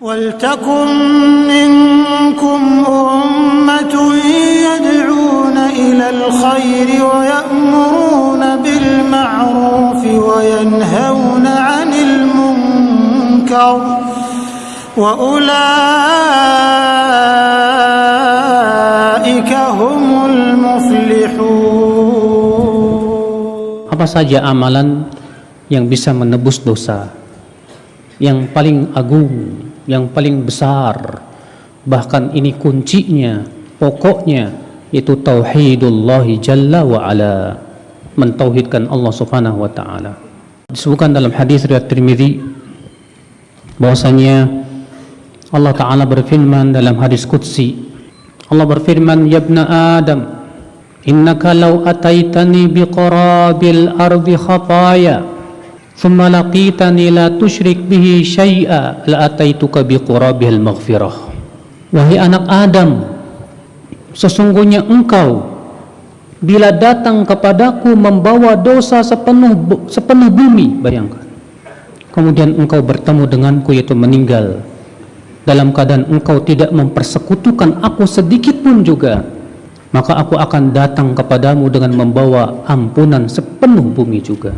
وَلْتَكُنْ مِنْكُمْ أُمَّةٌ يَدْعُونَ إِلَى الْخَيْرِ وَيَأْمُرُونَ بِالْمَعْرُوفِ وَيَنْهَوْنَ عَنِ الْمُنْكَرِ وَأُولَئِكَ هُمُ الْمُفْلِحُونَ. Apa saja amalan yang bisa menebus dosa? Yang paling agung, yang paling besar, bahkan ini kuncinya, pokoknya, itu tauhidullahi jalla wa ala, mentauhidkan Allah subhanahu wa ta'ala. Disebutkan dalam hadis riwayat Tirmidzi bahwasanya Allah ta'ala berfirman dalam hadis qudsi, Allah berfirman, ya ibna Adam, innaka law ataitani biqarabil ardi khataya thumma laqitani la tusyrik bihi syai'a la ataituka biqurabihil maghfirah. Wahai anak Adam, sesungguhnya engkau bila datang kepadaku membawa dosa sepenuh bumi, bayangkan, kemudian engkau bertemu denganku, yaitu meninggal dalam keadaan engkau tidak mempersekutukan aku sedikit pun juga, maka aku akan datang kepadamu dengan membawa ampunan sepenuh bumi juga.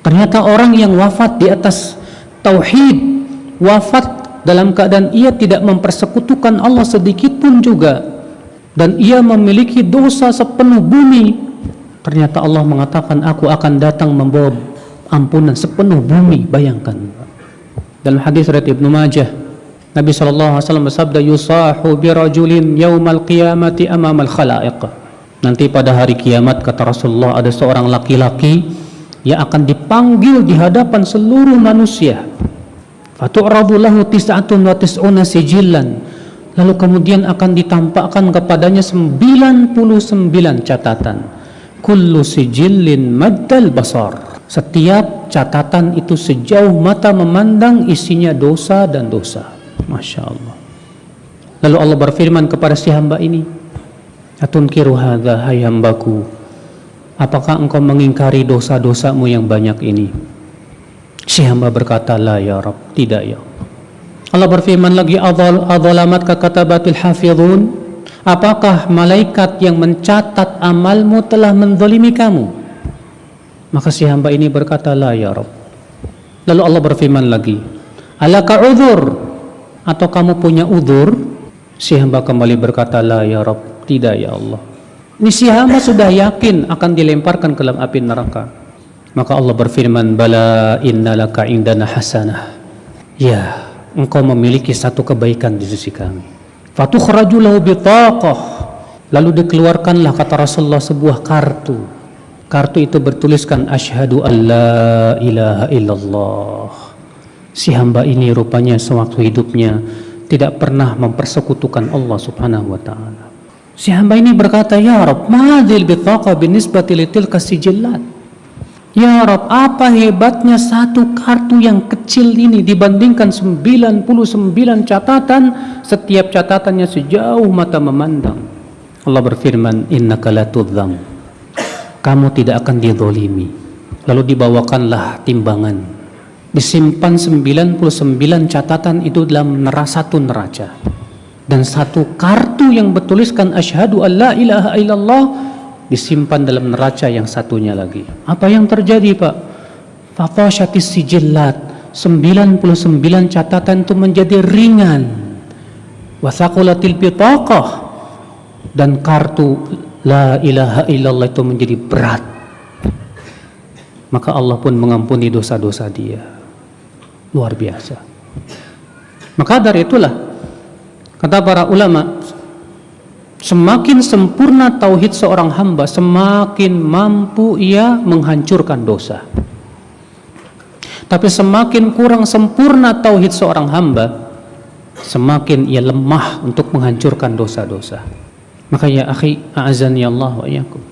Ternyata orang yang wafat di atas tauhid, wafat dalam keadaan ia tidak mempersekutukan Allah sedikit pun juga, dan ia memiliki dosa sepenuh bumi, ternyata Allah mengatakan aku akan datang membawa ampunan sepenuh bumi. Bayangkan. Dalam hadis riwayat Ibnu Majah, Nabi SAW bersabda, yusahu birajulin yaumal qiyamati amamal khalaiq. Nanti pada hari kiamat, kata Rasulullah, ada seorang laki-laki yang akan dipanggil di hadapan seluruh manusia. Fatu'radu lahu tis'atun wa tis'una sijillan. Lalu kemudian akan ditampakkan kepadanya 99 catatan. Kullu sijillin maddal basar. Setiap catatan itu sejauh mata memandang, isinya dosa dan dosa. Masya Allah. Lalu Allah berfirman kepada si hamba ini, atunkiru hadha, hai hambaku, apakah engkau mengingkari dosa-dosamu yang banyak ini? Si hamba berkata, la ya Rabb, tidak ya Allah. Allah berfirman lagi, adzalamatka katabatul hafizun, apakah malaikat yang mencatat amalmu telah menzalimi kamu? Maka si hamba ini berkata, la ya Rabb. Lalu Allah berfirman lagi, alaka udhur, atau kamu punya udhur? Si hamba kembali berkata, la ya Rabb, tidak ya Allah. Ini si hamba sudah yakin akan dilemparkan ke dalam api neraka. Maka Allah berfirman, bala innalaka indana hasanah. Ya, engkau memiliki satu kebaikan di sisi kami. Fatukhraju lahu bitaqah. Lalu dikeluarkanlah, kata Rasulullah, sebuah kartu. Kartu itu bertuliskan asyhadu an la ilaha illallah. Si hamba ini rupanya sewaktu hidupnya tidak pernah mempersekutukan Allah subhanahu wa ta'ala. Si hamba ini berkata, ya Rabb, ma'adil bitaqa binisbati litilka sijillat. Ya Rabb, apa hebatnya satu kartu yang kecil ini dibandingkan 99 catatan, setiap catatannya sejauh mata memandang. Allah berfirman, innaka la tudzam, kamu tidak akan dizalimi. Lalu dibawakanlah timbangan, disimpan 99 catatan itu dalam satu neraca. Dan satu kartu yang bertuliskan asyhadu an la ilaha illallah disimpan dalam neraca yang satunya lagi. Apa yang terjadi, Pak? Fatashatis sijillat, 99 catatan itu menjadi ringan. Wasaqulatil bitaqah, dan kartu la ilaha illallah itu menjadi berat. Maka Allah pun mengampuni dosa-dosa dia. Luar biasa. Maka dari itulah kata para ulama, semakin sempurna tauhid seorang hamba, semakin mampu ia menghancurkan dosa. Tapi semakin kurang sempurna tauhid seorang hamba, semakin ia lemah untuk menghancurkan dosa-dosa. Maka ya akhi, a'azani Allah wa iyyakum,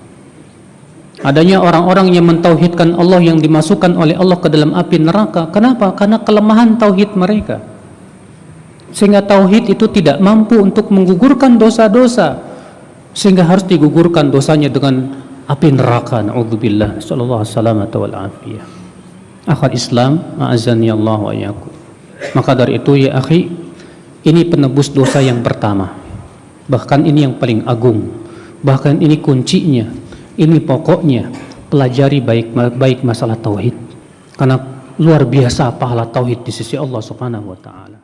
adanya orang-orang yang mentauhidkan Allah yang dimasukkan oleh Allah ke dalam api neraka. Kenapa? Karena kelemahan tauhid mereka. Sehingga tauhid itu tidak mampu untuk menggugurkan dosa-dosa, sehingga harus digugurkan dosanya dengan api neraka. Na'udzubillah, sallallahu alaihi wasallam wal afiyah. Akhwat Islam, a'azani Allah wa iyyakum. Maka dari itu ya akhi, ini penebus dosa yang pertama. Bahkan ini yang paling agung. Bahkan ini kuncinya. Ini pokoknya. Pelajari baik masalah tauhid. Karena luar biasa pahala tauhid di sisi Allah Subhanahu wa taala.